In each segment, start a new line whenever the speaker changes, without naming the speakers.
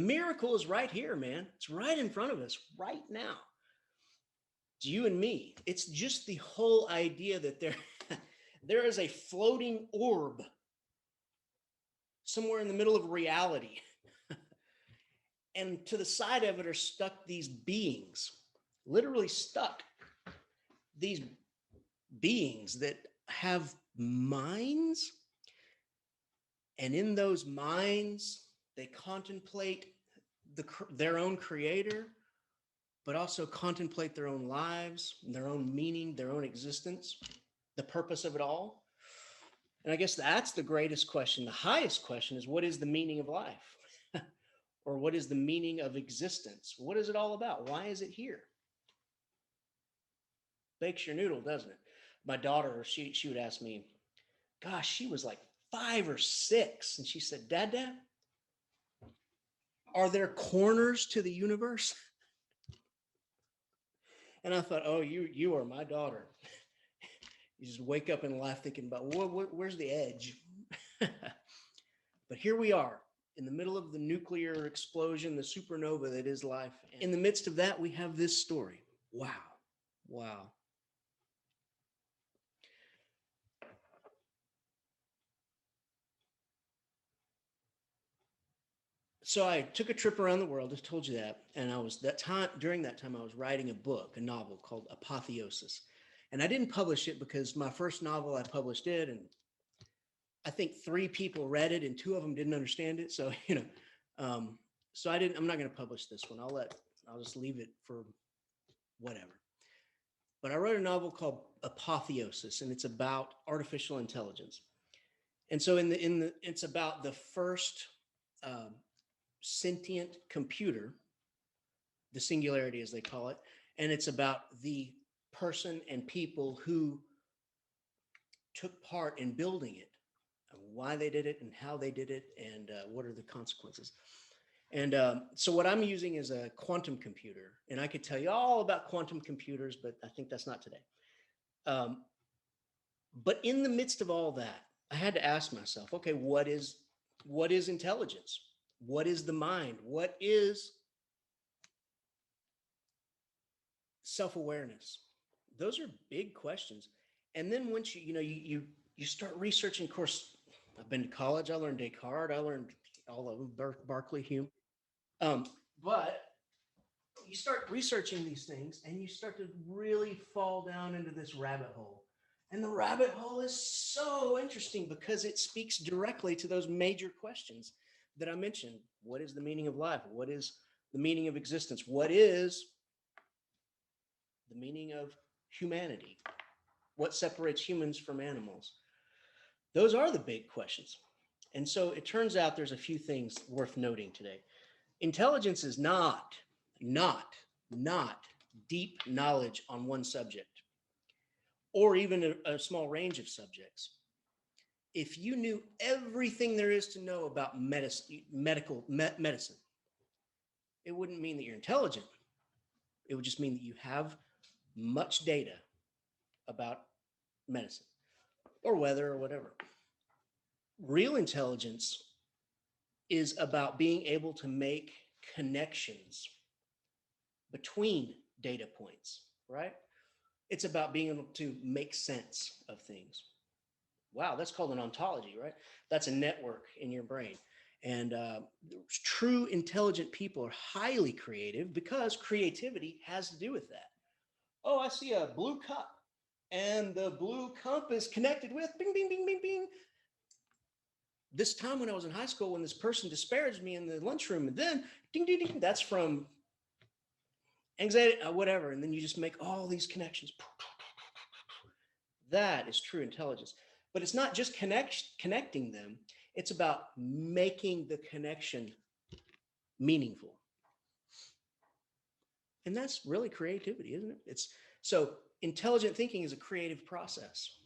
Miracle is right here, man. It's right in front of us right now. It's you and me. It's just the whole idea that there is a floating orb somewhere in the middle of reality. And to the side of it are stuck these beings, literally stuck. These beings that have minds. And in those minds, they contemplate their own creator, but also contemplate their own lives, their own meaning, their own existence, the purpose of it all. And I guess that's the greatest question. The highest question is, what is the meaning of life? Or what is the meaning of existence? What is it all about? Why is it here? Bakes your noodle, doesn't it? My daughter, she would ask me, gosh, she was like 5 or 6. And she said, Dad, are there corners to the universe? And I thought, oh, you are my daughter. You just wake up and laugh thinking about where's the edge? But here we are in the middle of the nuclear explosion, the supernova that is life. In the midst of that, we have this story. Wow. Wow. So I took a trip around the world. I told you that. And during that time, I was writing a book, a novel called Apotheosis. And I didn't publish it because my first novel, I published it. And I think 3 people read it and 2 of them didn't understand it. So, so I'm not going to publish this one. I'll just leave it for whatever. But I wrote a novel called Apotheosis, and it's about artificial intelligence. And so it's about the first sentient computer, the singularity as they call it, and it's about the person and people who took part in building it, why they did it and how they did it, and what are the consequences. And so what I'm using is a quantum computer, and I could tell you all about quantum computers, but I think that's not today. But in the midst of all that, I had to ask myself, okay, what is intelligence? What is the mind? What is self-awareness? Those are big questions. And then once you start researching, of course, I've been to college. I learned Descartes. I learned all of them, Berkeley, Hume. But you start researching these things and you start to really fall down into this rabbit hole. And the rabbit hole is so interesting because it speaks directly to those major questions that I mentioned. What is the meaning of life? What is the meaning of existence? What is the meaning of humanity? What separates humans from animals? Those are the big questions. And so it turns out there's a few things worth noting today. Intelligence is not deep knowledge on one subject or even a small range of subjects. If you knew everything there is to know about medicine, it wouldn't mean that you're intelligent. It would just mean that you have much data about medicine or weather or whatever. Real intelligence is about being able to make connections between data points, right? It's about being able to make sense of things. Wow, that's called an ontology, right? That's a network in your brain. And true intelligent people are highly creative because creativity has to do with that. Oh, I see a blue cup and the blue cup is connected with bing, bing, bing, bing, bing. This time when I was in high school, when this person disparaged me in the lunchroom, and then ding, ding, ding, that's from anxiety, whatever. And then you just make all these connections. That is true intelligence. But it's not just connecting them. It's about making the connection meaningful. And that's really creativity, isn't it? So intelligent thinking is a creative process.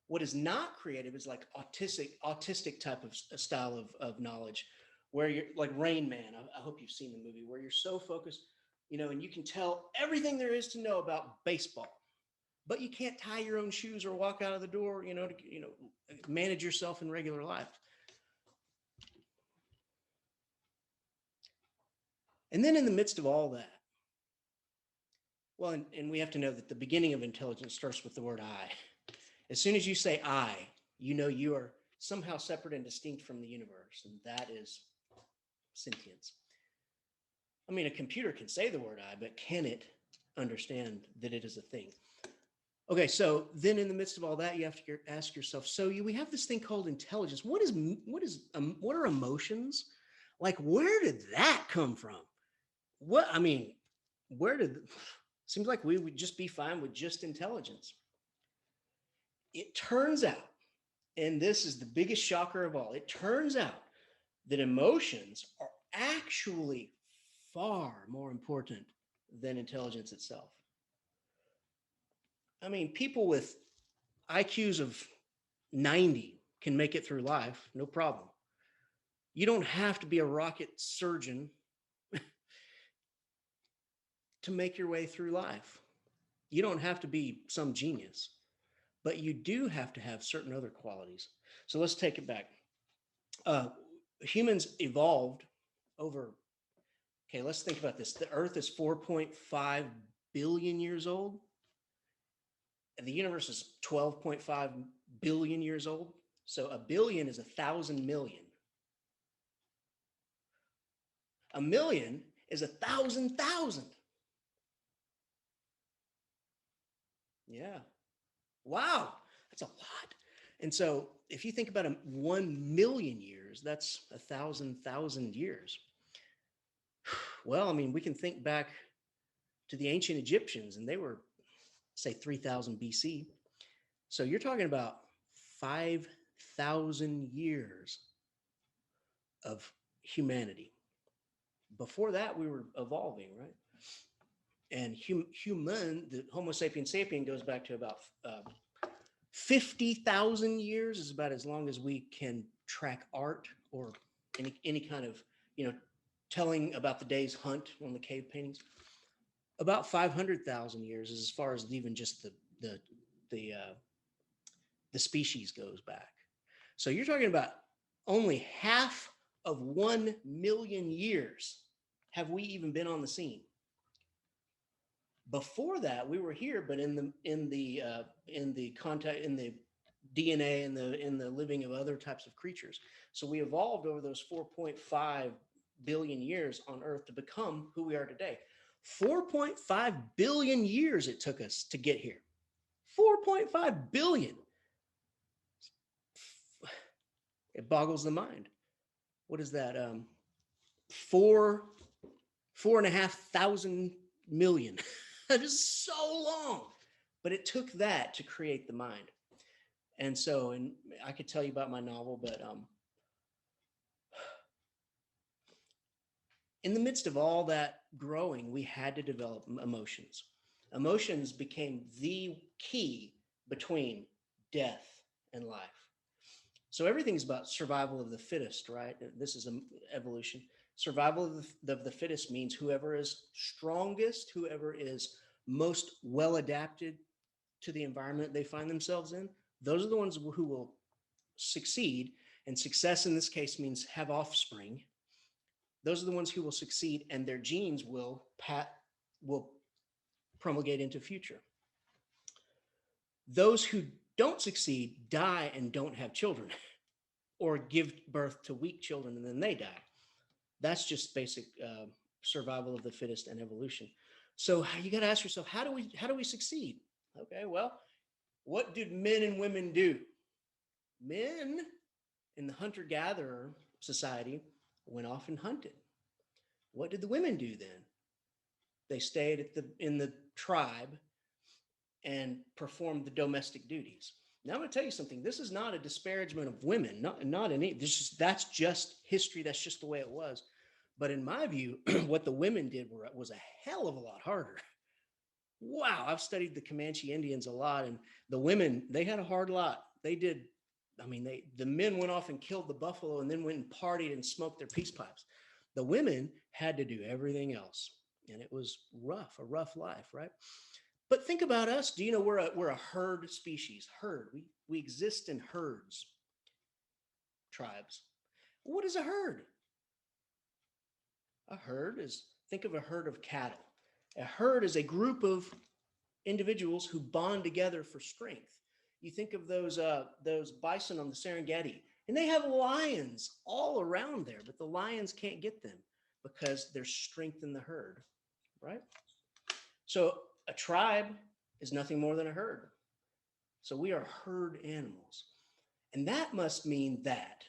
What is not creative is like autistic type of style of knowledge, where you're like Rain Man. I hope you've seen the movie, where you're so focused, and you can tell everything there is to know about baseball, but you can't tie your own shoes or walk out of the door, to manage yourself in regular life. And then in the midst of all that, well, and we have to know that the beginning of intelligence starts with the word I. As soon as you say I, you know you are somehow separate and distinct from the universe, and that is sentience. I mean, a computer can say the word I, but can it understand that it is a thing? Okay, so then in the midst of all that, you have to ask yourself, so we have this thing called intelligence. What are emotions? Like, where did that come from? What, I mean, where did, seems like we would just be fine with just intelligence. It turns out, and this is the biggest shocker of all, it turns out that emotions are actually far more important than intelligence itself. I mean, people with IQs of 90 can make it through life, no problem. You don't have to be a rocket surgeon to make your way through life. You don't have to be some genius, but you do have to have certain other qualities. So let's take it back. Uh, Humans evolved over, okay, let's think about this. The Earth is 4.5 billion years old, and the universe is 12.5 billion years old. So a billion is 1,000 million. A million is 1,000,000. Yeah. Wow. That's a lot. And so if you think about 1 million years, that's 1,000,000 years. Well, I mean, we can think back to the ancient Egyptians, and they were, say, 3,000 BC. So you're talking about 5,000 years of humanity. Before that, we were evolving, right? And human, the Homo sapiens sapien goes back to about 50,000 years, is about as long as we can track art or any kind of, telling about the day's hunt on the cave paintings. About 500,000 years is as far as even just the the species goes back. So you're talking about only half of 1 million years have we even been on the scene. Before that, we were here, but in the contact, in the DNA, in the living of other types of creatures. So we evolved over those 4.5 billion years on Earth to become who we are today. 4.5 billion years it took us to get here. 4.5 billion. It boggles the mind. What is that? Four and a half thousand million. That is so long. But it took that to create the mind. And so, and I could tell you about my novel, but in the midst of all that growing, we had to develop emotions. Emotions became the key between death and life. So everything's about survival of the fittest, right? This is evolution. Survival of the fittest means whoever is strongest, whoever is most well adapted to the environment they find themselves in, those are the ones who will succeed. And success in this case means have offspring. Those are the ones who will succeed, and their genes will promulgate into future. Those who don't succeed die and don't have children, or give birth to weak children and then they die. That's just basic survival of the fittest and evolution. So you got to ask yourself, how do we succeed? Okay, well, what did men and women do? Men in the hunter-gatherer society went off and hunted. What did the women do then? They stayed in the tribe and performed the domestic duties. Now I'm going to tell you something. This is not a disparagement of women. Not any. That's just history. That's just the way it was. But in my view, what the women did was a hell of a lot harder. Wow, I've studied the Comanche Indians a lot, and the women, they had a hard lot. They did. I mean, the men went off and killed the buffalo, and then went and partied and smoked their peace pipes. The women had to do everything else, and it was a rough life, right? But think about us. Do you know we're a herd species? Herd. We exist in herds, tribes. What is a herd? A herd is Think of a herd of cattle. A herd is a group of individuals who bond together for strength. You think of those bison on the Serengeti, and they have lions all around there, but the lions can't get them because there's strength in the herd, right? So a tribe is nothing more than a herd. So we are herd animals. And that must mean that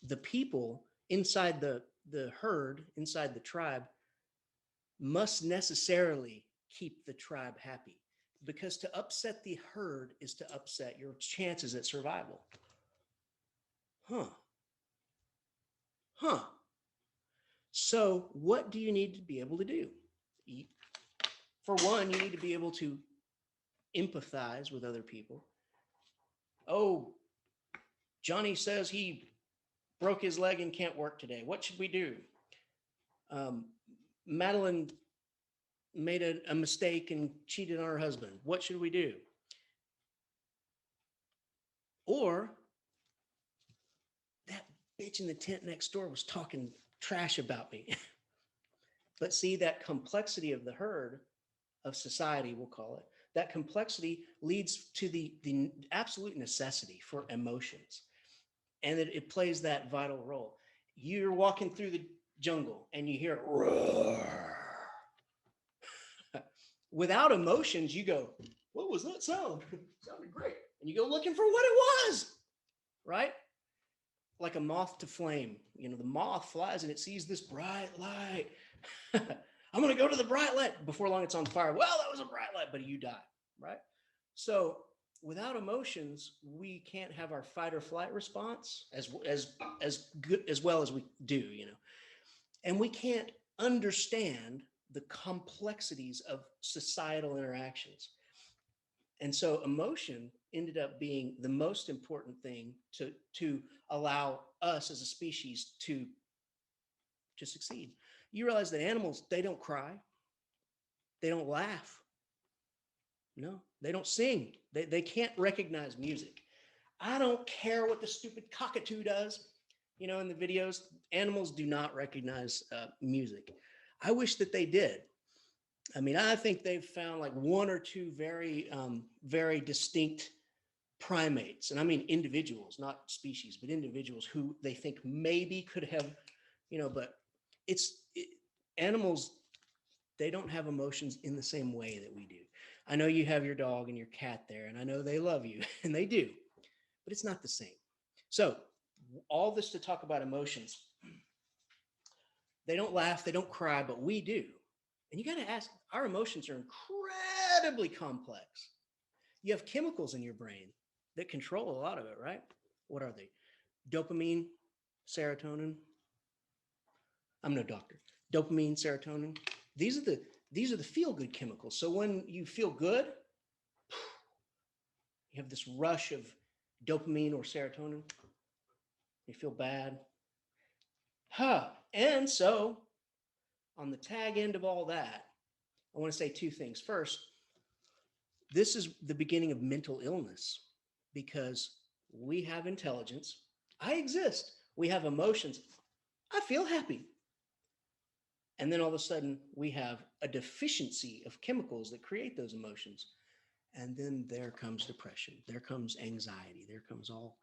the people inside the herd, inside the tribe, must necessarily keep the tribe happy. Because to upset the herd is to upset your chances at survival. Huh. Huh. So, what do you need to be able to do? For one, you need to be able to empathize with other people. Oh, Johnny says he broke his leg and can't work today. What should we do? Madeline made a mistake and cheated on her husband. What should we do? Or that bitch in the tent next door was talking trash about me. But see, that complexity of the herd, of society, we'll call it, that complexity leads to the absolute necessity for emotions. And it plays that vital role. You're walking through the jungle and you hear roar. Without emotions, you go, what was that sound? It sounded great. And you go looking for what it was, right? Like a moth to flame. You know, the moth flies and it sees this bright light. I'm going to go to the bright light. Before long, it's on fire. Well, that was a bright light, but you die, right? So without emotions, we can't have our fight or flight response as good as well as we do, you know. And we can't understand the complexities of societal interactions. And so emotion ended up being the most important thing to allow us as a species to succeed. You realize that animals, they don't cry, they don't laugh, no, they don't sing, they can't recognize music. I don't care what the stupid cockatoo does. You know, in the videos, animals do not recognize music. I wish that they did. I mean, I think they've found like one or two very distinct primates, and I mean individuals, not species, but individuals who they think maybe could have, you know, but animals, they don't have emotions in the same way that we do. I know you have your dog and your cat there, and I know they love you, and they do, but it's not the same. So all this to talk about emotions. They don't laugh, they don't cry, but we do. And you got to ask, our emotions are incredibly complex. You have chemicals in your brain that control a lot of it, right? What are they? Dopamine, serotonin. I'm no doctor. Dopamine, serotonin. These are the feel-good chemicals. So when you feel good, you have this rush of dopamine or serotonin. You feel bad. And so on the tag end of all that, I want to say two things. First, this is the beginning of mental illness because we have intelligence. I exist. We have emotions. I feel happy. And then all of a sudden, we have a deficiency of chemicals that create those emotions. And then there comes depression. There comes anxiety. There comes all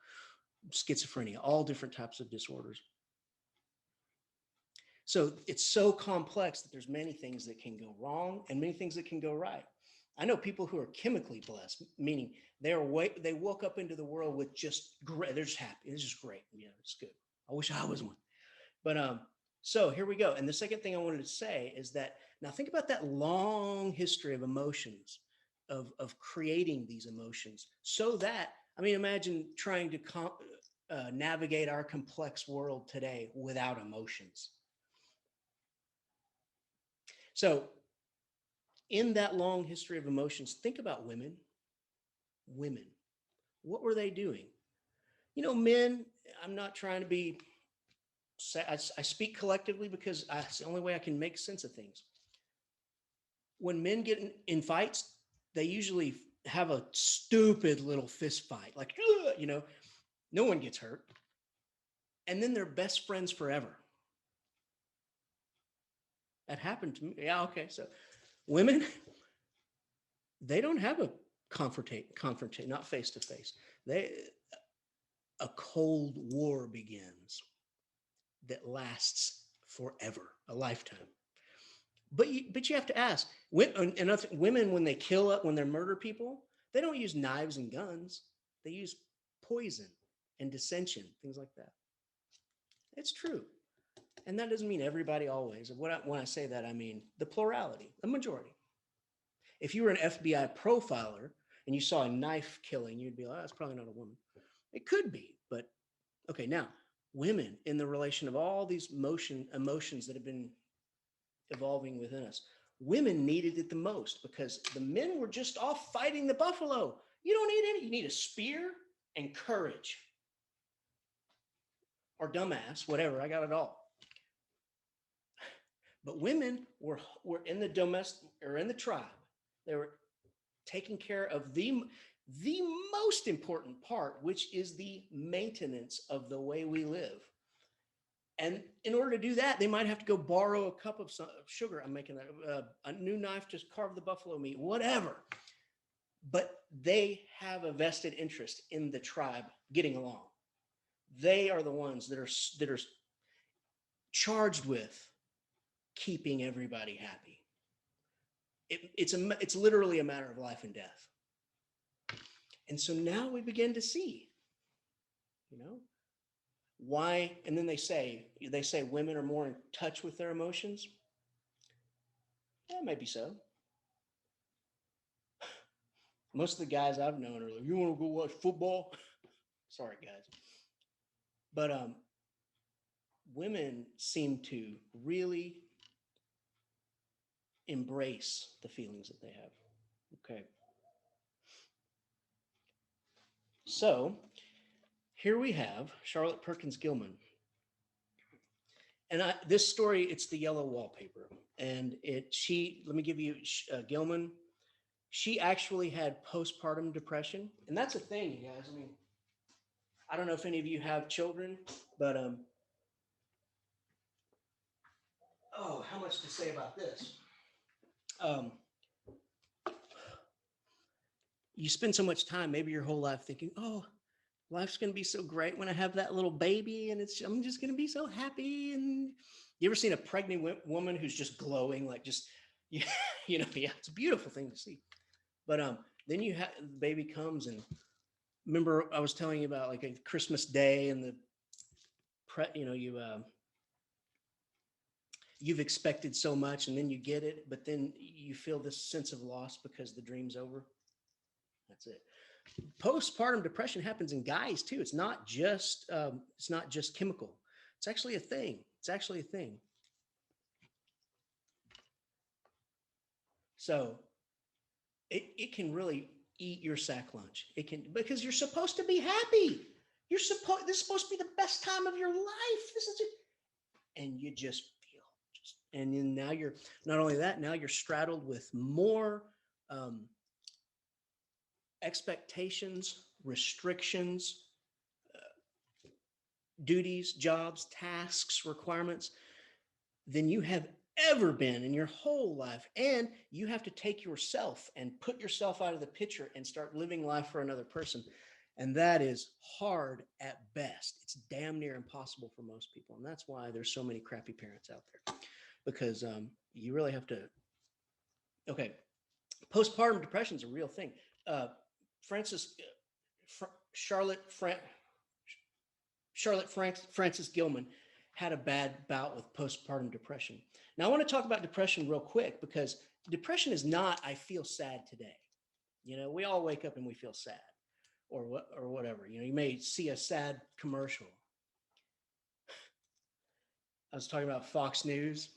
schizophrenia, all different types of disorders. So it's so complex that there's many things that can go wrong and many things that can go right. I know people who are chemically blessed, meaning they woke up into the world with just great. They're just happy. It's just great. Yeah, it's good. I wish I was one. But so here we go. And the second thing I wanted to say is that now think about that long history of emotions, of creating these emotions, so that, I mean, imagine trying to navigate our complex world today without emotions. So in that long history of emotions, think about women. Women, what were they doing? You know, men, I'm not trying to be, I speak collectively because it's the only way I can make sense of things. When men get in fights, they usually have a stupid little fist fight, like, you know, no one gets hurt. And then they're best friends forever. That happened to me. Yeah, okay. So women, they don't have a confrontate, not face to face. They A cold war begins that lasts forever, a lifetime. But you have to ask, women when they kill up, when they murder people, they don't use knives and guns. They use poison and dissension, things like that. It's true. And that doesn't mean everybody always. When I say that, I mean the plurality, the majority. If you were an FBI profiler and you saw a knife killing, you'd be like, oh, that's probably not a woman. It could be, but okay. Now, women in the relation of all these emotions that have been evolving within us, women needed it the most because the men were just off fighting the buffalo. You don't need any. You need a spear and courage, or dumbass, whatever. I got it all. But women were in the domestic or in the tribe. They were taking care of the most important part, which is the maintenance of the way we live. And in order to do that, they might have to go borrow a cup of sugar. I'm making a new knife to carve the buffalo meat, whatever. But they have a vested interest in the tribe getting along. They are the ones that are charged with keeping everybody happy. It's literally a matter of life and death. And so now we begin to see, why. And then they say women are more in touch with their emotions. Yeah, maybe so. Most of the guys I've known are like, you want to go watch football? Sorry, guys. But women seem to really embrace the feelings that they have. Okay. So here we have Charlotte Perkins Gilman. And this story, it's the yellow wallpaper. And let me give you Gilman. She actually had postpartum depression. And that's a thing, you guys. I mean, I don't know if any of you have children, but how much to say about this? You spend so much time, maybe your whole life, thinking, oh, life's going to be so great when I have that little baby, and I'm just going to be so happy. And you ever seen a pregnant woman who's just glowing, like just, yeah, yeah, it's a beautiful thing to see. But then the baby comes, and remember I was telling you about like a Christmas Day and you've expected so much, and then you get it, but then you feel this sense of loss because the dream's over. That's it. Postpartum depression happens in guys too. It's not just chemical. It's actually a thing. So it can really eat your sack lunch. It can, because you're supposed to be happy. This is supposed to be the best time of your life. This is it. And you just feel and then now you're not only that, now you're straddled with more expectations, restrictions, duties, jobs, tasks, requirements than you have ever been in your whole life. And you have to take yourself and put yourself out of the picture and start living life for another person. And that is hard at best. It's damn near impossible for most people. And that's why there's so many crappy parents out there, because you really have to. Okay. Postpartum depression is a real thing. Frances Gilman had a bad bout with postpartum depression. Now, I want to talk about depression real quick, because depression is not, I feel sad today. We all wake up and we feel sad or whatever. You may see a sad commercial. I was talking about Fox News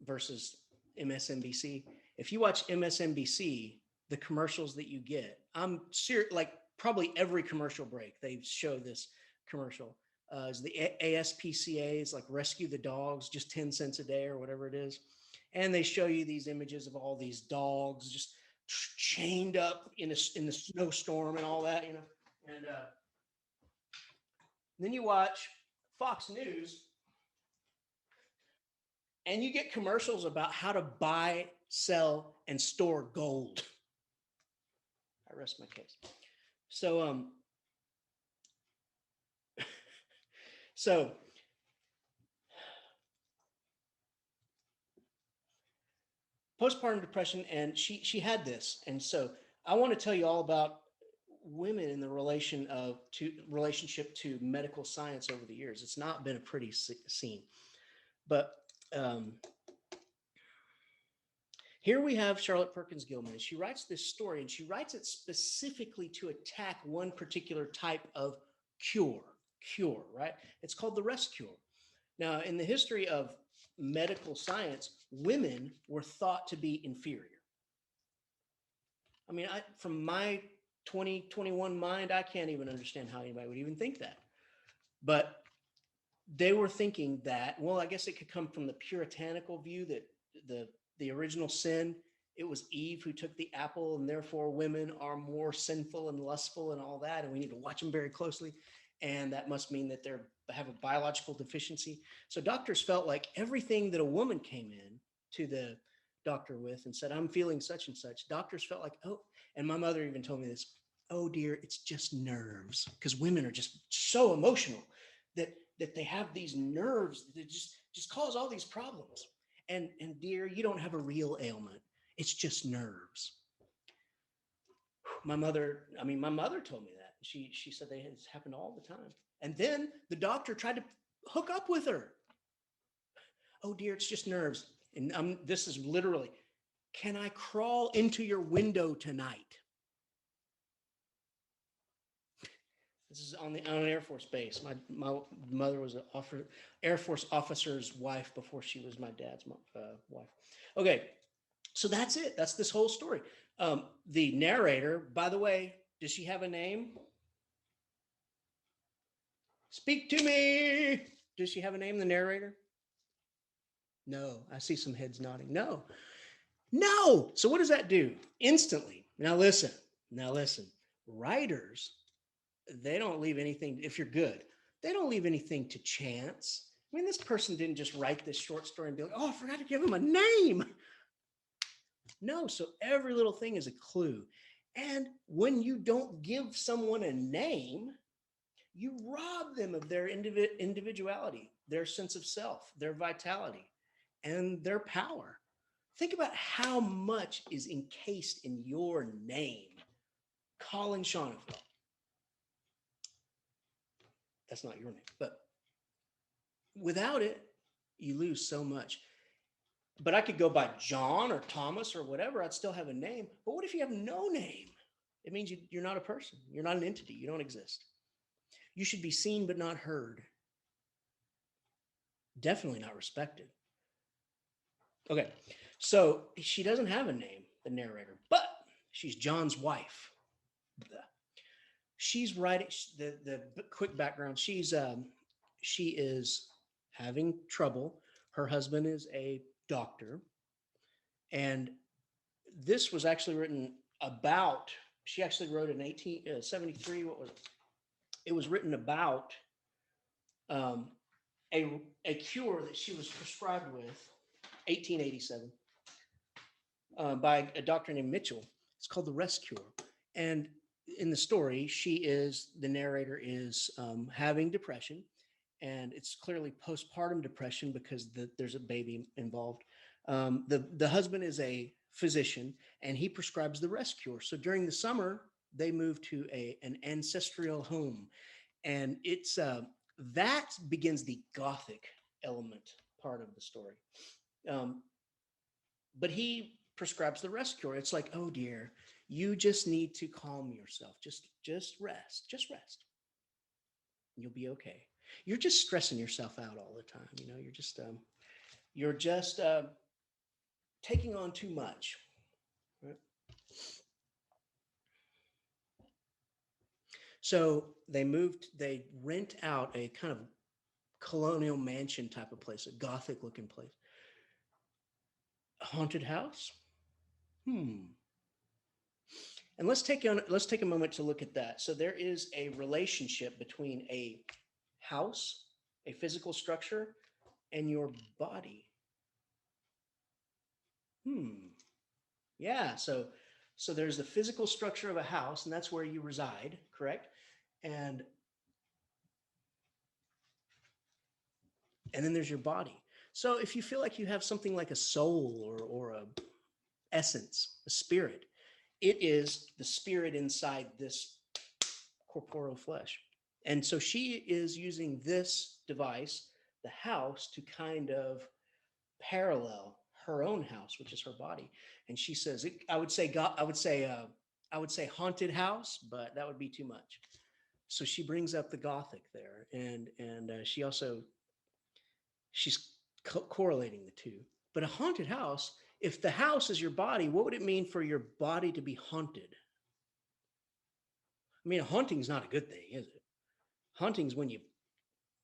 versus MSNBC. If you watch MSNBC, the commercials that you get, I'm serious, like probably every commercial break, they show this commercial. Is the ASPCA, is like rescue the dogs, just 10 cents a day or whatever it is. And they show you these images of all these dogs just chained up in the snowstorm and all that, And then you watch Fox News, And you get commercials about how to buy, sell, and store gold. I rest my case. So, so postpartum depression, and she had this, and so I want to tell you all about women in the relationship to medical science over the years. It's not been a pretty scene, but um, here we have Charlotte Perkins Gilman, and she writes this story, and she writes it specifically to attack one particular type of cure, right? It's called the rest cure. Now, in the history of medical science, women were thought to be inferior. I mean, from my 2021 mind, I can't even understand how anybody would even think that. But they were thinking that, well, I guess it could come from the puritanical view that the original sin, it was Eve who took the apple, and therefore women are more sinful and lustful and all that, and we need to watch them very closely. And that must mean that they have a biological deficiency. So doctors felt like everything that a woman came in to the doctor with and said, I'm feeling such and such, doctors felt like, oh, and my mother even told me this, oh dear, it's just nerves, because women are just so emotional that they have these nerves that just cause all these problems. And dear, you don't have a real ailment. It's just nerves. My mother told me that. She said it's happened all the time. And then the doctor tried to hook up with her. Oh dear, it's just nerves. And this is literally, can I crawl into your window tonight? This is on an Air Force base. My mother was an Air Force officer's wife before she was my dad's wife. Okay, so that's it. That's this whole story. The narrator, by the way, does she have a name? Speak to me. Does she have a name, the narrator? No, I see some heads nodding. No. So what does that do? Instantly. Now listen. Writers, they don't leave anything, if you're good, they don't leave anything to chance. I mean, this person didn't just write this short story and be like, oh, I forgot to give him a name. No, so every little thing is a clue. And when you don't give someone a name, you rob them of their individuality, their sense of self, their vitality, and their power. Think about how much is encased in your name. Colin Shanafelt. That's not your name, but without it, you lose so much. But I could go by John or Thomas or whatever. I'd still have a name. But what if you have no name? It means you're not a person. You're not an entity. You don't exist. You should be seen but not heard. Definitely not respected. Okay, so she doesn't have a name, the narrator, but she's John's wife. She's writing the quick background. She is having trouble. Her husband is a doctor, and this was actually written about. She actually wrote in 1873. What was it? It was written about um, a cure that she was prescribed with, 1887, by a doctor named Mitchell. It's called the rest cure, and in the story, the narrator is having depression, and it's clearly postpartum depression because there's a baby involved. The husband is a physician, and he prescribes the rest cure. So during the summer, they move to an ancestral home, and it's that begins the Gothic element part of the story. But he prescribes the rest cure. It's like, oh dear, you just need to calm yourself. Just rest. Just rest. You'll be okay. You're just stressing yourself out all the time. You know, you're just taking on too much. Right? So they rent out a kind of colonial mansion type of place, a Gothic looking place. A haunted house? And let's take a moment to look at that. So there is a relationship between a house, a physical structure, and your body. Yeah. So there's the physical structure of a house, and that's where you reside, correct? And and then there's your body. So if you feel like you have something like a soul or a essence, a spirit, it is the spirit inside this corporeal flesh. And so she is using this device, the house, to kind of parallel her own house, which is her body. And she says, I would say God, I would say haunted house, but that would be too much. So she brings up the Gothic there, and she's correlating the two. But a haunted house, if the house is your body, what would it mean for your body to be haunted? I mean, a haunting's not a good thing, is it? Haunting's when you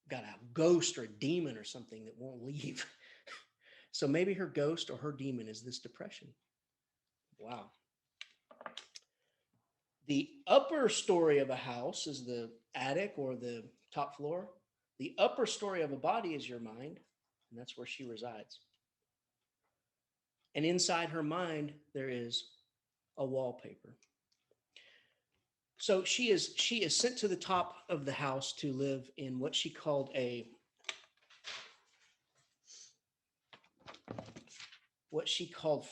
got a ghost or a demon or something that won't leave. So maybe her ghost or her demon is this depression. Wow. The upper story of a house is the attic or the top floor. The upper story of a body is your mind, and that's where she resides. And inside her mind, there is a wallpaper. So she is sent to the top of the house to live in what she called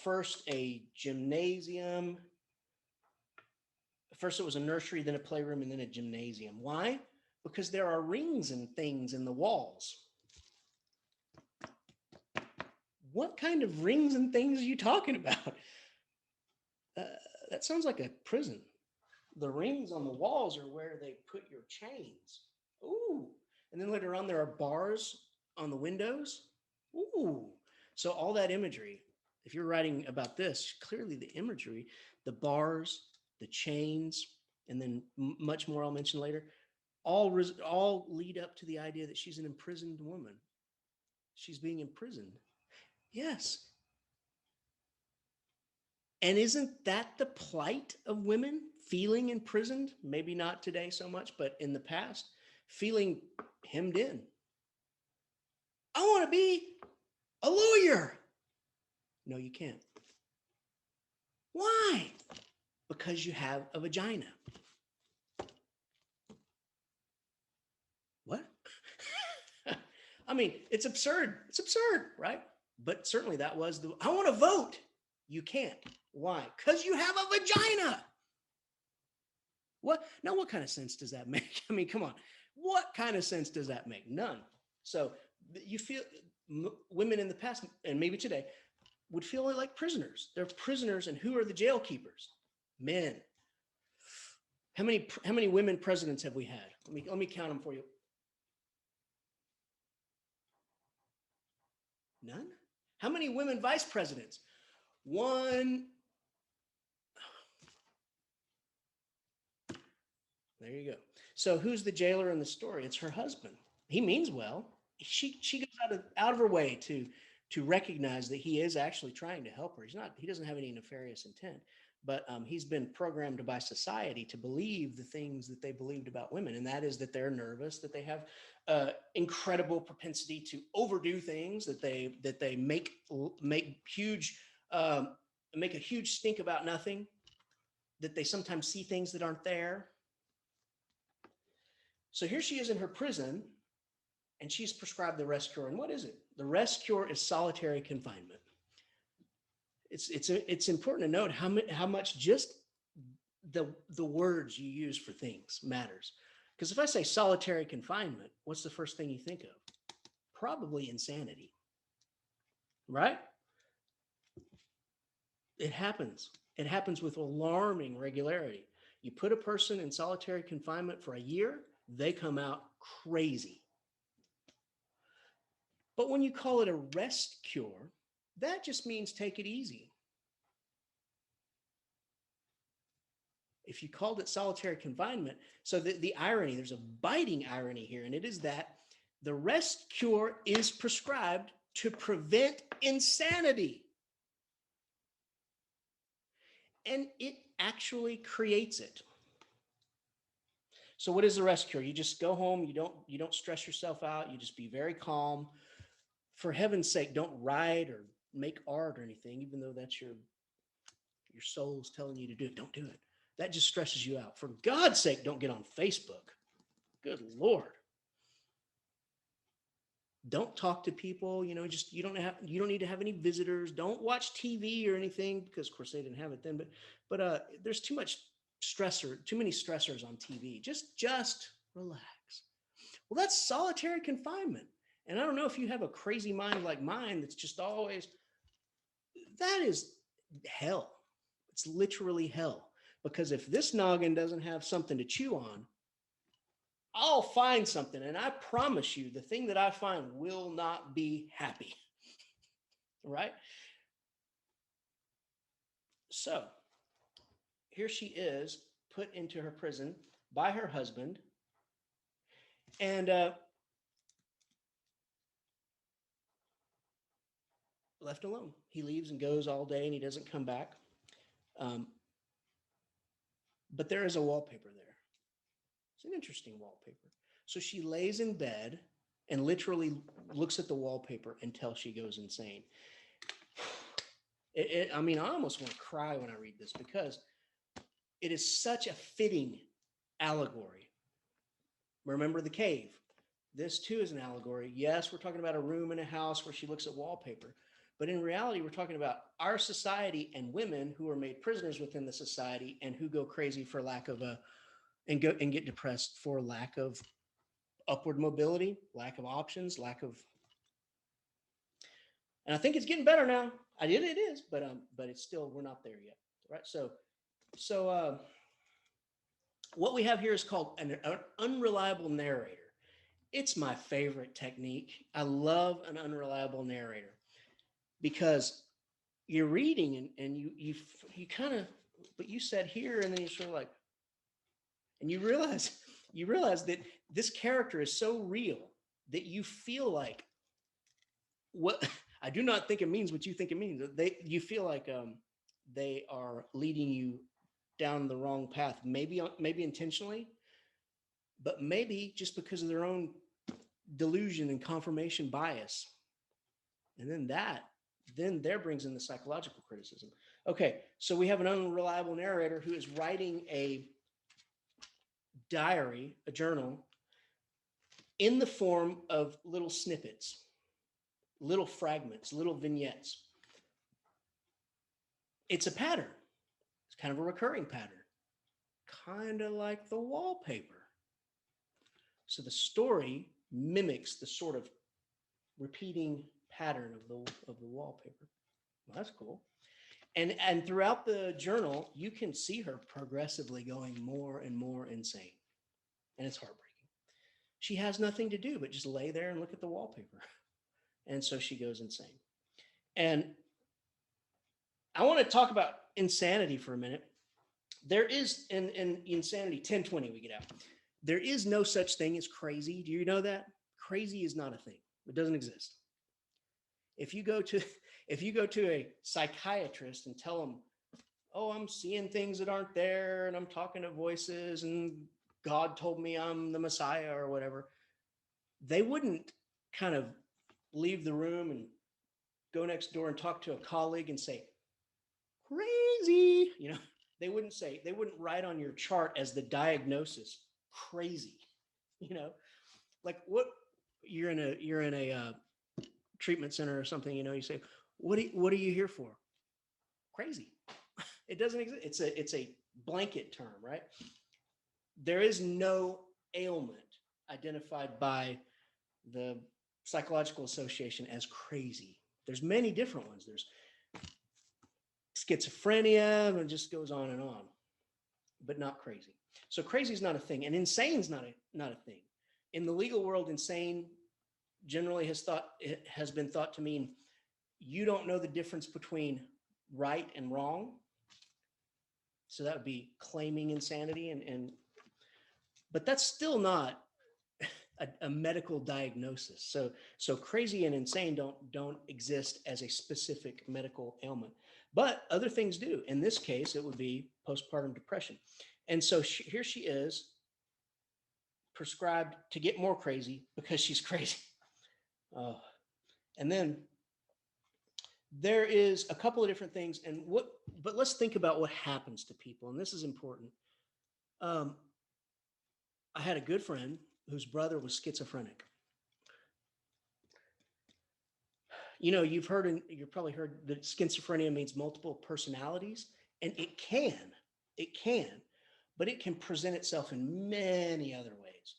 first a gymnasium. First it was a nursery, then a playroom, and then a gymnasium. Why? Because there are rings and things in the walls. What kind of rings and things are you talking about? Uh, that sounds like a prison. The rings on the walls are where they put your chains. Ooh. And then later on, there are bars on the windows. Ooh. So all that imagery, if you're writing about this, clearly the imagery, the bars, the chains, and then much more I'll mention later, all lead up to the idea that she's an imprisoned woman. She's being imprisoned. Yes. And isn't that the plight of women? Feeling imprisoned? Maybe not today so much, but in the past, feeling hemmed in. I want to be a lawyer. No, you can't. Why? Because you have a vagina. What? I mean, it's absurd. It's absurd, right? But certainly that was I want to vote. You can't. Why? Because you have a vagina. What? Now, what kind of sense does that make? I mean, come on. What kind of sense does that make? None. So you feel women in the past and maybe today would feel like prisoners. They're prisoners, and who are the jail keepers? Men. How many women presidents have we had? Let me count them for you. None. How many women vice presidents? One. There you go. So who's the jailer in the story? It's her husband. He means well. She goes out of her way to recognize that he is actually trying to help her. He doesn't have any nefarious intent, but he's been programmed by society to believe the things that they believed about women, and that is that they're nervous, that they have incredible propensity to overdo things, that they um, make a huge stink about nothing, that they sometimes see things that aren't there. So here she is in her prison, and she's prescribed the rest cure. And what is it? The rest cure is solitary confinement. It's important to note how much just the words you use for things matters. Because if I say solitary confinement, what's the first thing you think of? Probably insanity, right? It happens. It happens with alarming regularity. You put a person in solitary confinement for a year, they come out crazy. But when you call it a rest cure, that just means take it easy. If you called it solitary confinement, so the irony, there's a biting irony here, and it is that the rest cure is prescribed to prevent insanity. And it actually creates it. So what is the rest cure? You just go home, you don't stress yourself out, you just be very calm. For heaven's sake, don't write or make art or anything, even though that's your soul's telling you to do it. Don't do it. That just stresses you out. For God's sake, don't get on Facebook. Good Lord. Don't talk to people, just you don't need to have any visitors. Don't watch TV or anything because of course they didn't have it then, but there's too many stressors on TV. Just relax. Well, that's solitary confinement. And I don't know if you have a crazy mind like mine that's just always, that is hell. It's literally hell. Because if this noggin doesn't have something to chew on, I'll find something. And I promise you, the thing that I find will not be happy. Right? So here she is put into her prison by her husband. And left alone. He leaves and goes all day and he doesn't come back. Um, but there is a wallpaper there. It's an interesting wallpaper. So she lays in bed and literally looks at the wallpaper until she goes insane. I mean, I almost want to cry when I read this because it is such a fitting allegory. Remember the cave. This too is an allegory. Yes, we're talking about a room in a house where she looks at wallpaper. But in reality, we're talking about our society and women who are made prisoners within the society and who go crazy for lack of and get depressed for lack of upward mobility, lack of options, and I think it's getting better now. It is, but it's still, we're not there yet, right? So what we have here is called an unreliable narrator. It's my favorite technique. I love an unreliable narrator because you're reading and you kind of, but you said here and then you're sort of like, and you realize that this character is so real that you feel like what I do not think it means what you think it means. You feel like they are leading you down the wrong path, maybe intentionally, but maybe just because of their own delusion and confirmation bias. And then there brings in the psychological criticism. Okay, so we have an unreliable narrator who is writing a diary, a journal, in the form of little snippets, little fragments, little vignettes. It's a pattern. It's kind of a recurring pattern, kind of like the wallpaper. So the story mimics the sort of repeating pattern of the wallpaper. Well, that's cool. And throughout the journal, you can see her progressively going more and more insane. And it's heartbreaking. She has nothing to do but just lay there and look at the wallpaper. And so she goes insane. And I want to talk about insanity for a minute. There is in Insanity 1020 we get out. There is no such thing as crazy. Do you know that? Crazy is not a thing. It doesn't exist. If you go to a psychiatrist and tell them, "Oh, I'm seeing things that aren't there and I'm talking to voices and God told me I'm the Messiah or whatever," they wouldn't kind of leave the room and go next door and talk to a colleague and say, "Crazy." They wouldn't write on your chart as the diagnosis, "Crazy." Like what you're in a treatment center or something, you say, what are you here for? Crazy. It doesn't exist. It's a blanket term, right? There is no ailment identified by the Psychological Association as crazy. There's many different ones. There's schizophrenia, and it just goes on and on, but not crazy. So crazy is not a thing, and insane is not a thing. In the legal world, insane generally has been thought to mean you don't know the difference between right and wrong. So that would be claiming insanity, but that's still not a medical diagnosis. So crazy and insane don't exist as a specific medical ailment, but other things do. In this case, it would be postpartum depression. And so here she is, prescribed to get more crazy because she's crazy. And then There is a couple of different things, but let's think about what happens to people, and this is important. Um, I had a good friend whose brother was schizophrenic. You've probably heard that schizophrenia means multiple personalities, and it can, but it can present itself in many other ways.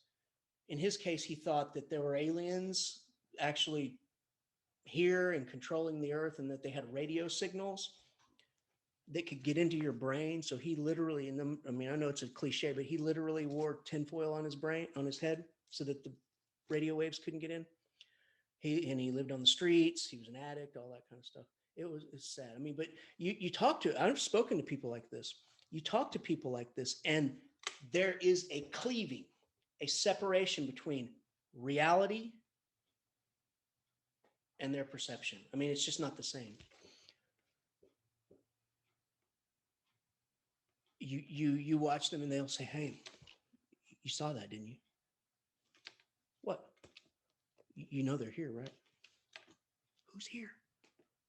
In his case, he thought that there were aliens actually here and controlling the earth, and that they had radio signals that could get into your brain. So he literally, I mean, I know it's a cliche, but he literally wore tinfoil on his brain, on his head, so that the radio waves couldn't get in. He lived on the streets. He was an addict, all that kind of stuff. It's sad. I mean, but I've spoken to people like this. You talk to people like this, and there is a cleaving, a separation between reality and their perception. I mean, it's just not the same. You watch them and they'll say, "Hey, you saw that, didn't you? What? You know they're here, right? Who's here?"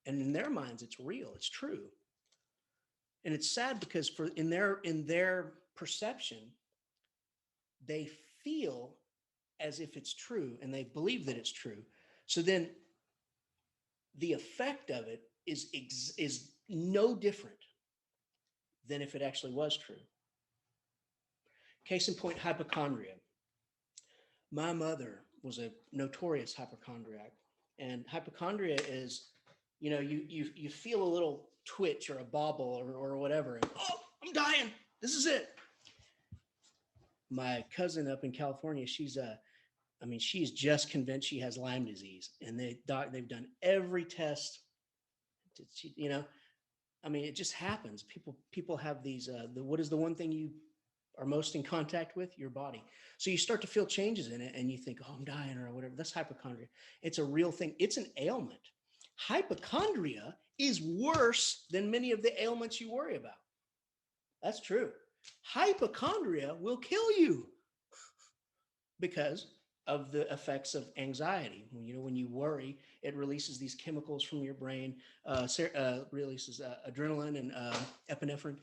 And in their minds, it's real, it's true. And it's sad because in their perception, they feel as if it's true and they believe that it's true. So then the effect of it is no different than if it actually was true. Case in point, hypochondria. My mother was a notorious hypochondriac, and hypochondria is, you feel a little twitch or a bobble or whatever, and oh, I'm dying. This is it. My cousin up in California, she's just convinced she has Lyme disease, and they've done every test. I mean, it just happens. People have these. What is the one thing you are most in contact with? Your body. So you start to feel changes in it, and you think, "Oh, I'm dying," or whatever. That's hypochondria. It's a real thing. It's an ailment. Hypochondria is worse than many of the ailments you worry about. That's true. Hypochondria will kill you because of the effects of anxiety. When you worry, it releases these chemicals from your brain, releases adrenaline and epinephrine,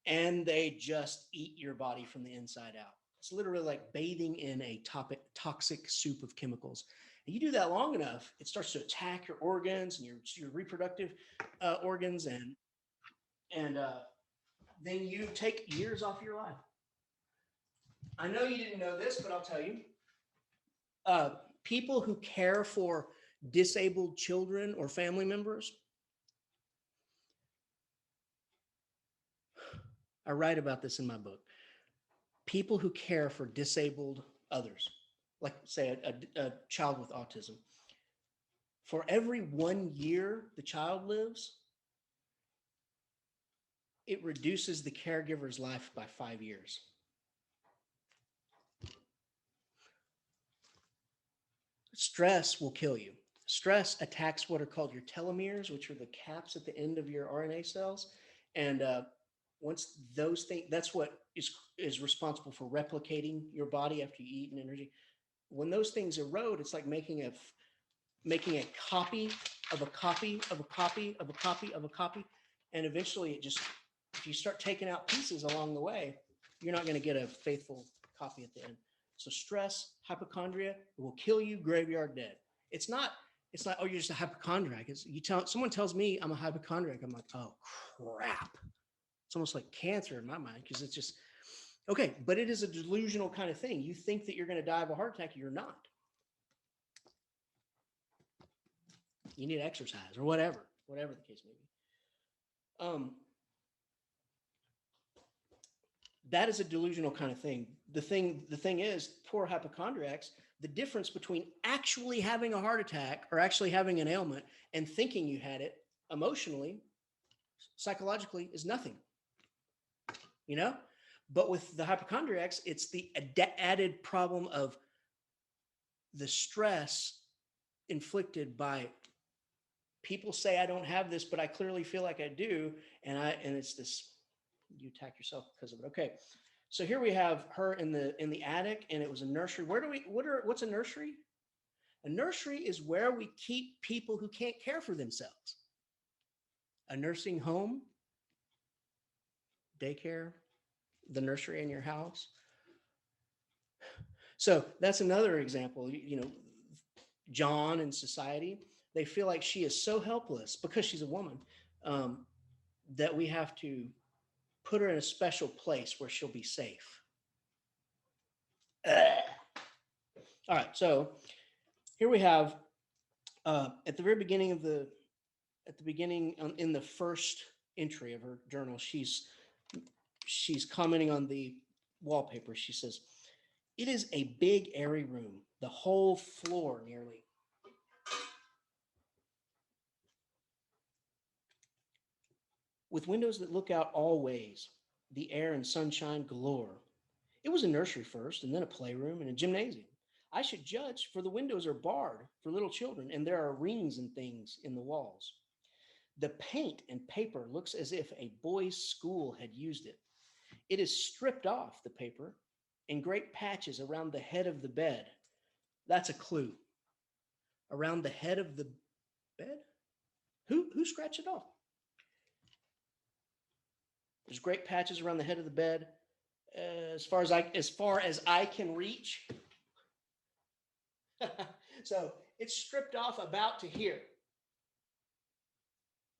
and they just eat your body from the inside out. It's literally like bathing in a toxic soup of chemicals. And you do that long enough, it starts to attack your organs and your reproductive organs, and then you take years off your life. I know you didn't know this, but I'll tell you. uh, People who care for disabled children or family members, I write about this in my book. People who care for disabled others, like say a child with autism, for every 1 year the child lives, it reduces the caregiver's life by 5 years. Stress will kill you. Stress attacks what are called your telomeres, which are the caps at the end of your RNA cells. And once those things, that's what is responsible for replicating your body after you eat and energy. When those things erode, it's like making a copy of a copy of a copy of a copy of a copy. And eventually if you start taking out pieces along the way, you're not going to get a faithful copy at the end. So stress, hypochondria will kill you graveyard dead. It's not, oh, you're just a hypochondriac. Someone tells me I'm a hypochondriac, I'm like, oh crap. It's almost like cancer in my mind, because it's just, okay, but it is a delusional kind of thing. You think that you're going to die of a heart attack, you're not. You need exercise or whatever the case may be. That is a delusional kind of thing. The thing is, poor hypochondriacs, the difference between actually having a heart attack or actually having an ailment and thinking you had it emotionally, psychologically, is nothing. But with the hypochondriacs, it's the added problem of the stress inflicted by people say I don't have this, but I clearly feel like I do, and it's this, you attack yourself because of it. Okay, so here we have her in the attic, and it was a nursery. What's a nursery? A nursery is where we keep people who can't care for themselves. A nursing home, daycare, the nursery in your house. So that's another example. John in society, they feel like she is so helpless because she's a woman, um, that we have to put her in a special place where she'll be safe. Ugh. All right, so here we have at the very beginning of the at the beginning in the first entry of her journal, she's commenting on the wallpaper. She says, "It is a big, airy room. The whole floor nearly with windows that look out all ways, the air and sunshine galore. It was a nursery first, and then a playroom and a gymnasium. I should judge, for the windows are barred for little children, and there are rings and things in the walls. The paint and paper looks as if a boys' school had used it. It is stripped off, the paper, in great patches around the head of the bed. That's a clue. Around the head of the bed? Who scratched it off? There's great patches around the head of the bed. As far as I can reach. So it's stripped off about to here.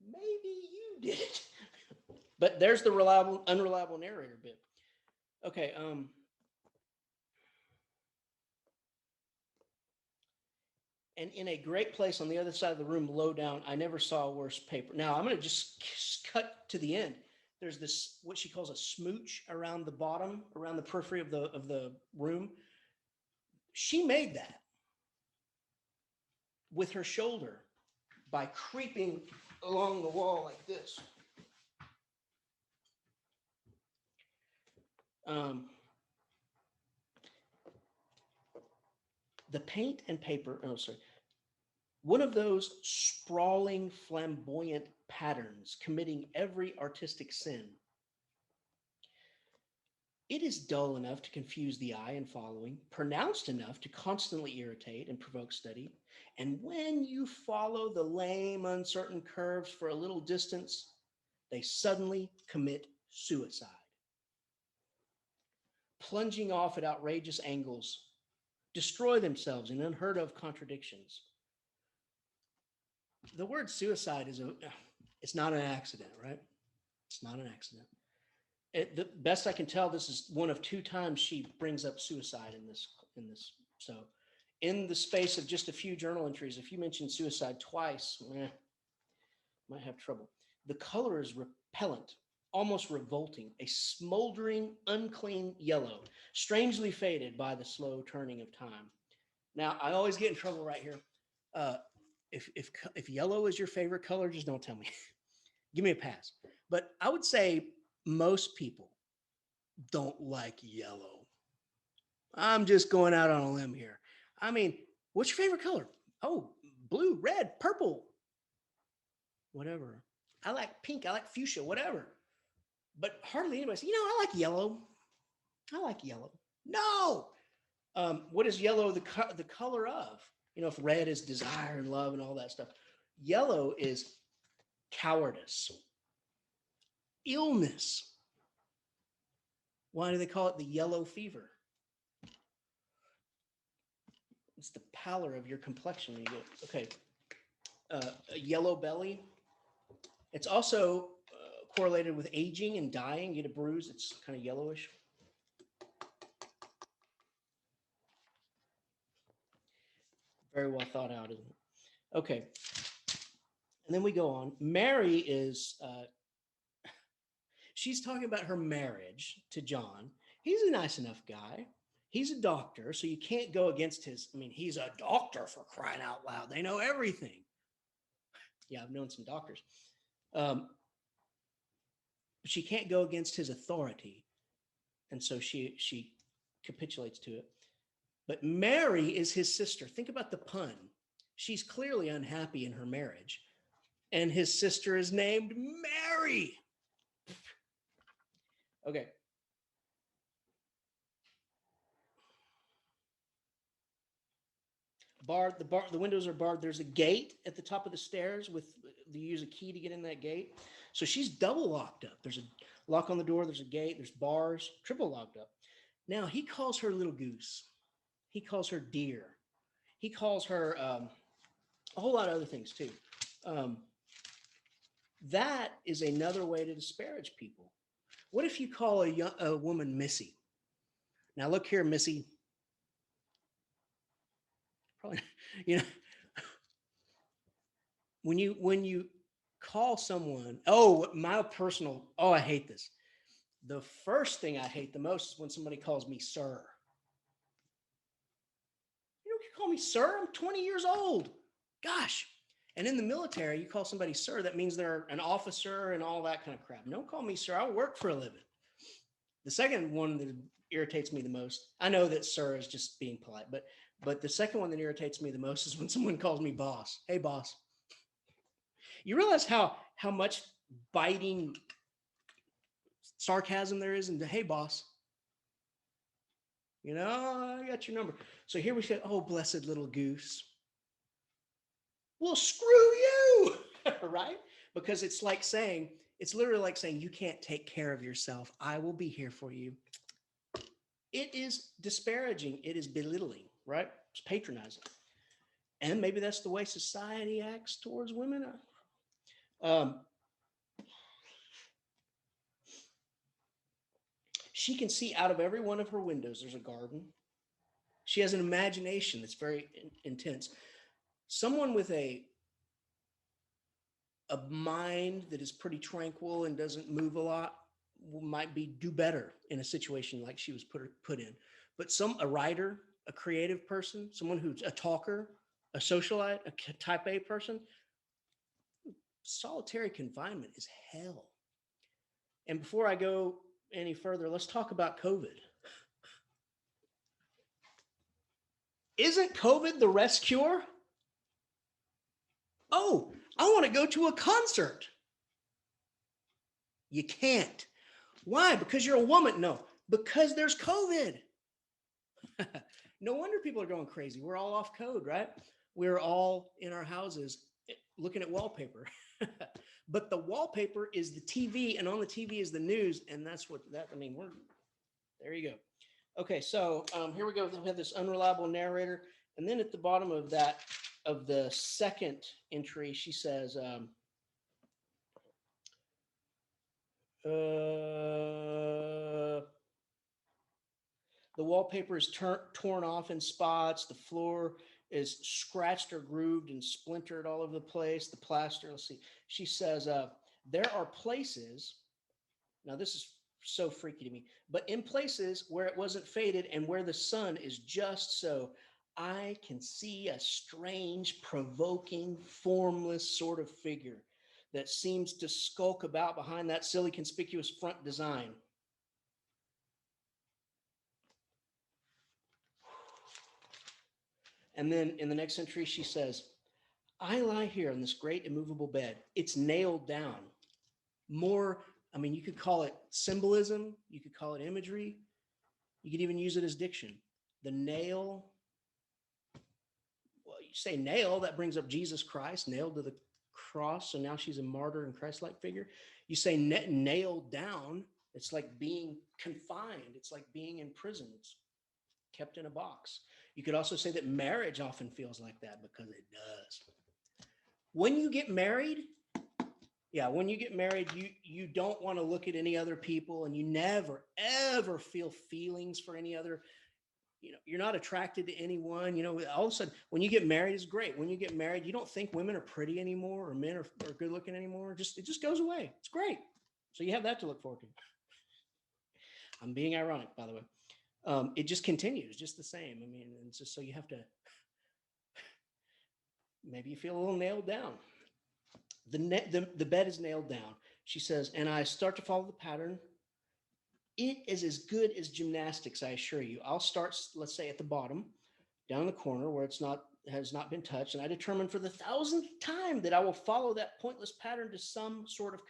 Maybe you did it. But there's the unreliable narrator bit. Okay. And in a great place on the other side of the room, low down, I never saw a worse paper. Now I'm going to just cut to the end. There's this what she calls a smooch around the bottom, around the periphery of the room. She made that with her shoulder by creeping along the wall like this. Um, the paint and paper. Oh, sorry. One of those sprawling, flamboyant patterns committing every artistic sin. It is dull enough to confuse the eye in following, pronounced enough to constantly irritate and provoke study. And when you follow the lame, uncertain curves for a little distance, they suddenly commit suicide, plunging off at outrageous angles, destroy themselves in unheard of contradictions. The word suicide it's not an accident, right? It's not an accident. The best I can tell, this is one of two times she brings up suicide in this. So, in the space of just a few journal entries, if you mention suicide twice, might have trouble. The color is repellent, almost revolting, a smoldering, unclean yellow, strangely faded by the slow turning of time. Now, I always get in trouble right here. Uh, if yellow is your favorite color, just don't tell me. Give me a pass. But I would say most people don't like yellow. I'm just going out on a limb here. I mean, what's your favorite color? Oh, blue, red, purple, whatever. I like pink. I like fuchsia, whatever. But hardly anybody says, I like yellow. I like yellow. No. What is yellow the color of? If red is desire and love and all that stuff, yellow is cowardice, illness. Why do they call it the yellow fever? It's the pallor of your complexion. You get okay. A yellow belly. It's also correlated with aging and dying. You get a bruise. It's kind of yellowish. Very well thought out, isn't it? Okay. And then we go on. Mary is, she's talking about her marriage to John. He's a nice enough guy. He's a doctor, so you can't go against he's a doctor, for crying out loud. They know everything. Yeah, I've known some doctors. But she can't go against his authority. And so she capitulates to it. But Mary is his sister. Think about the pun. She's clearly unhappy in her marriage. And his sister is named Mary. Okay. The windows are barred. There's a gate at the top of the stairs with you use a key to get in that gate. So she's double locked up. There's a lock on the door. There's a gate. There's bars. Triple locked up. Now he calls her little goose. He calls her dear. He calls her a whole lot of other things too. Um, that is another way to disparage people. What if you call a woman Missy? Now look here, Missy. Probably, you know, when you call someone, oh, my personal, oh, I hate this. The first thing I hate the most is when somebody calls me sir. You know, you call me sir? I'm 20 years old. Gosh. And in the military, you call somebody sir, that means they're an officer and all that kind of crap. Don't call me sir. I work for a living. The second one that irritates me the most, I know that sir is just being polite, but the second one that irritates me the most is when someone calls me boss. Hey, boss. You realize how much biting sarcasm there is in the hey, boss. You know, I got your number. So here we say, oh, blessed little goose. Well, screw you, right? Because it's literally like saying, you can't take care of yourself. I will be here for you. It is disparaging. It is belittling, right? It's patronizing. And maybe that's the way society acts towards women. She can see out of every one of her windows, there's a garden. She has an imagination that's very intense. Someone with a mind that is pretty tranquil and doesn't move a lot might do better in a situation like she was put in. But a writer, a creative person, someone who's a talker, a socialite, a type A person, solitary confinement is hell. And before I go any further, let's talk about COVID. Isn't COVID the rest cure? Oh, I want to go to a concert. You can't. Why? Because you're a woman? No, because there's COVID. No wonder people are going crazy. We're all off code, right? We're all in our houses looking at wallpaper. But the wallpaper is the TV, and on the TV is the news, and that's what that, I mean, there you go. Okay, so here we go. We have this unreliable narrator, and then at the bottom of the second entry, she says, the wallpaper is torn off in spots. The floor is scratched or grooved and splintered all over the place. The plaster, let's see. She says, there are places, now this is so freaky to me, but in places where it wasn't faded and where the sun is just so, I can see a strange, provoking, formless sort of figure that seems to skulk about behind that silly, conspicuous front design. And then in the next entry, she says, I lie here on this great immovable bed. It's nailed down. More, I mean, you could call it symbolism. You could call it imagery. You could even use it as diction. The nail, well, you say nail, that brings up Jesus Christ, nailed to the cross. So now she's a martyr and Christ-like figure. You say nailed down, it's like being confined. It's like being in prison. It's kept in a box. You could also say that marriage often feels like that because it does. When you get married, you don't want to look at any other people, and you never, ever feel feelings for any other. You're not attracted to anyone. All of a sudden, when you get married, it's great. When you get married, you don't think women are pretty anymore or men are good looking anymore. It just goes away. It's great. So you have that to look forward to. I'm being ironic, by the way. It just continues, just the same. I mean, it's just so you have to, maybe you feel a little nailed down. The bed is nailed down. She says, and I start to follow the pattern. It is as good as gymnastics, I assure you. I'll start, let's say, at the bottom, down in the corner where has not been touched, and I determine for the 1,000th time that I will follow that pointless pattern to some sort of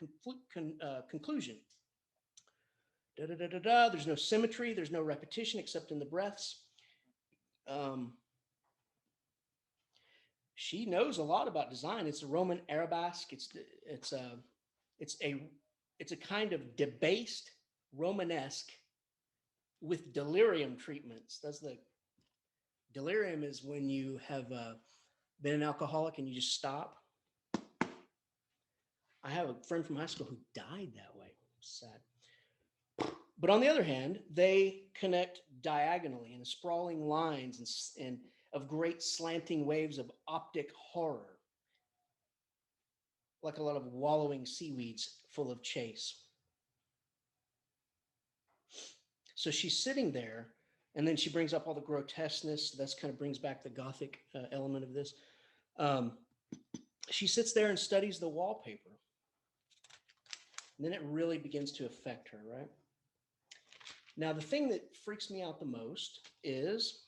conclusion. There's no symmetry. There's no repetition except in the breaths. She knows a lot about design. It's a Roman arabesque. It's a it's a it's a kind of debased Romanesque with delirium treatments. That's the delirium is when you have been an alcoholic and you just stop. I have a friend from high school who died that way. Sad. But on the other hand, they connect diagonally in sprawling lines and of great slanting waves of optic horror, like a lot of wallowing seaweeds full of chase. So she's sitting there, and then she brings up all the grotesqueness. That's kind of brings back the Gothic element of this. Um, she sits there and studies the wallpaper. And then it really begins to affect her, right? Now, the thing that freaks me out the most is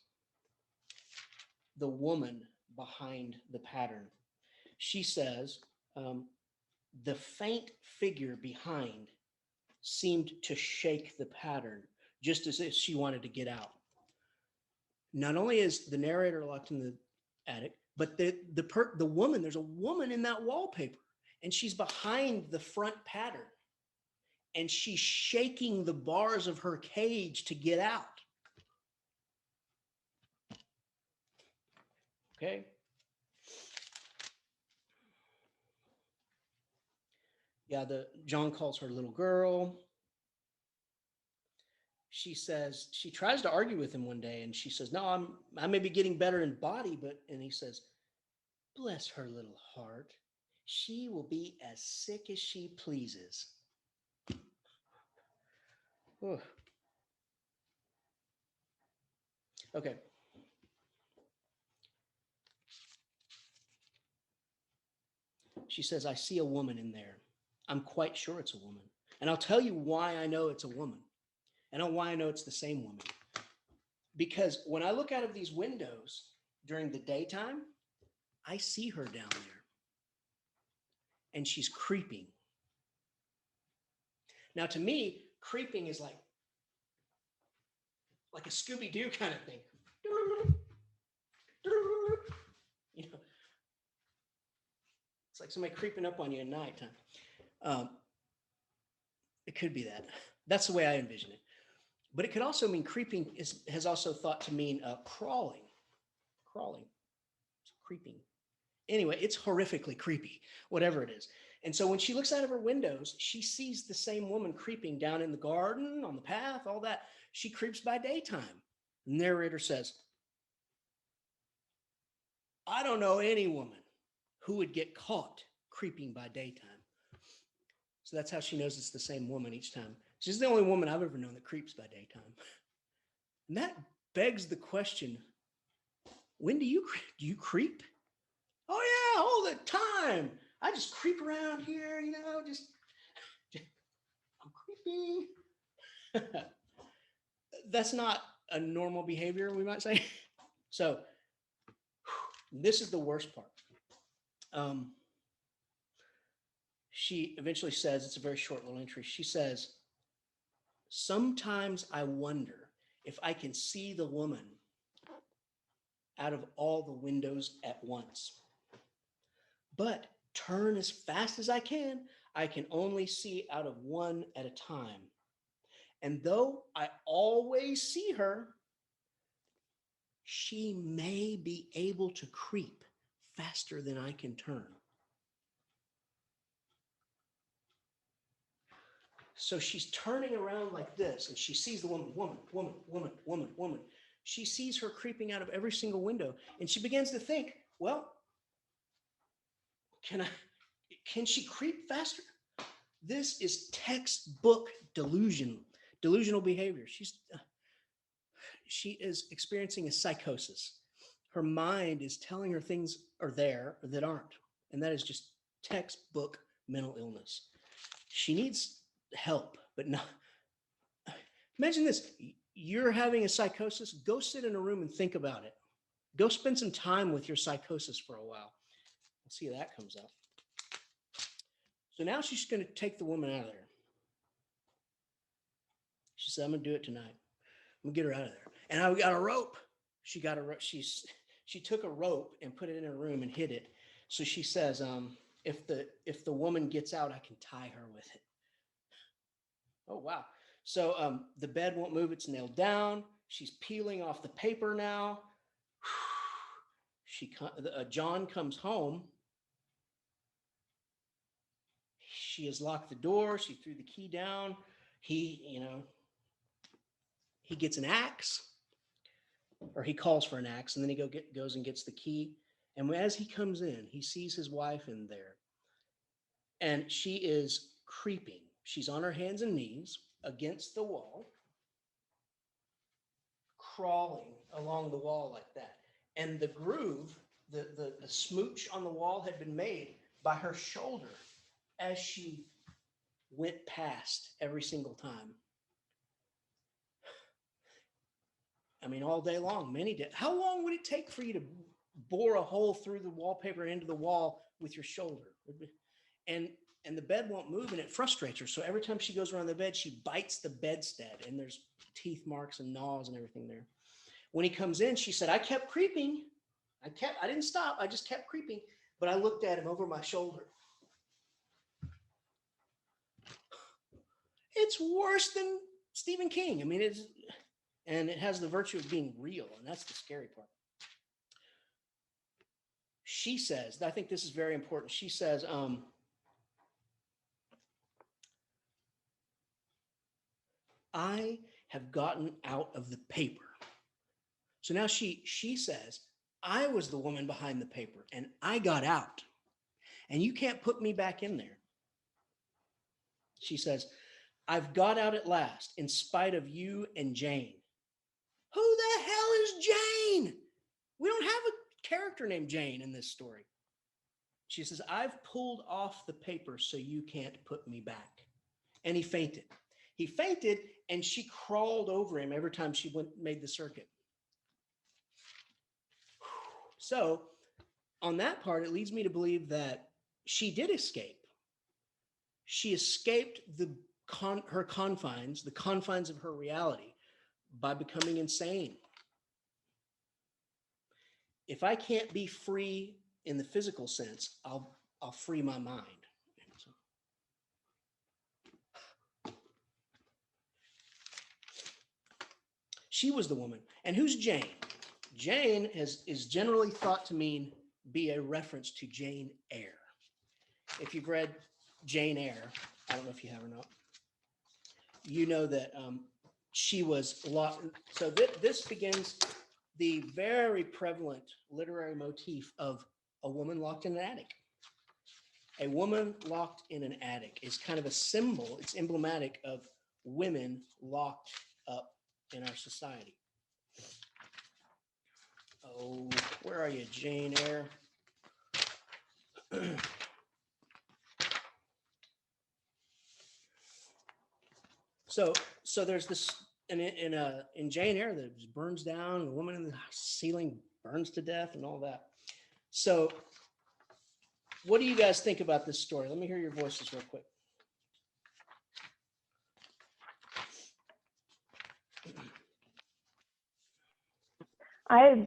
the woman behind the pattern. She says, the faint figure behind seemed to shake the pattern just as if she wanted to get out. Not only is the narrator locked in the attic, but the woman, there's a woman in that wallpaper, and she's behind the front pattern, and she's shaking the bars of her cage to get out. Okay. Yeah, John calls her little girl. She says, she tries to argue with him one day, and she says, no, I may be getting better in body, and he says, bless her little heart. She will be as sick as she pleases. Ugh. Okay. She says, I see a woman in there. I'm quite sure it's a woman. And I'll tell you why I know it's a woman. And why I know it's the same woman. Because when I look out of these windows during the daytime, I see her down there. And she's creeping. Now, to me, creeping is like a Scooby-Doo kind of thing. You know, it's like somebody creeping up on you at nighttime. It could be that. That's the way I envision it. But it could also mean creeping has also thought to mean crawling. Crawling. So creeping. Anyway, it's horrifically creepy, whatever it is. And so when she looks out of her windows, she sees the same woman creeping down in the garden, on the path, all that. She creeps by daytime. The narrator says, I don't know any woman who would get caught creeping by daytime. So that's how she knows it's the same woman each time. She's the only woman I've ever known that creeps by daytime. And that begs the question, when do you creep? Oh yeah, all the time. I just creep around here, just I'm creeping. That's not a normal behavior, we might say. So this is the worst part. She eventually says, it's a very short little entry. She says, sometimes I wonder if I can see the woman out of all the windows at once. But turn as fast as I can only see out of one at a time. And though I always see her, she may be able to creep faster than I can turn. So she's turning around like this, and she sees the woman. She sees her creeping out of every single window, and she begins to think, well, can she creep faster? This is textbook delusional behavior. She is experiencing a psychosis. Her mind is telling her things are there that aren't, and that is just textbook mental illness. She needs help, but not. Imagine this. You're having a psychosis. Go sit in a room and think about it. Go spend some time with your psychosis for a while. We'll see how that comes up. So now she's going to take the woman out of there. She said, I'm going to do it tonight. I'm going to get her out of there. And I got a rope. She got a rope. She took a rope and put it in her room and hid it. So she says, if the woman gets out, I can tie her with it. Oh, wow. So the bed won't move. It's nailed down. She's peeling off the paper now. John comes home. She has locked the door. She threw the key down. He gets an axe, or he calls for an axe, and then he goes and gets the key. And as he comes in, he sees his wife in there, and she is creeping. She's on her hands and knees against the wall, crawling along the wall like that. And the groove, the smooch on the wall had been made by her shoulder as she went past every single time. I mean, all day long, many days. How long would it take for you to bore a hole through the wallpaper and into the wall with your shoulder? And the bed won't move, and it frustrates her. So every time she goes around the bed, she bites the bedstead, and there's teeth marks and gnaws and everything there. When he comes in, she said, I kept creeping. I didn't stop. I just kept creeping. But I looked at him over my shoulder. It's worse than Stephen King. I mean, and it has the virtue of being real, and that's the scary part. She says, I think this is very important. She says, I have gotten out of the paper. So now she says, I was the woman behind the paper, and I got out, and you can't put me back in there. She says, I've got out at last, in spite of you and Jane. Who the hell is Jane? We don't have a character named Jane in this story. She says, I've pulled off the paper so you can't put me back. And he fainted. He fainted, and she crawled over him every time she made the circuit. So on that part, it leads me to believe that she did escape. She escaped her confines, the confines of her reality, by becoming insane. If I can't be free in the physical sense, I'll free my mind. She was the woman. And who's Jane? Jane is generally thought to be a reference to Jane Eyre. If you've read Jane Eyre, I don't know if you have or not, you know that she was locked. So this begins the very prevalent literary motif of a woman locked in an attic. A woman locked in an attic is kind of a symbol. It's emblematic of women locked up in our society. Oh, where are you, Jane Eyre? So there's this in Jane Eyre that burns down, and the woman in the ceiling burns to death, and all that. So, what do you guys think about this story? Let me hear your voices real quick.
I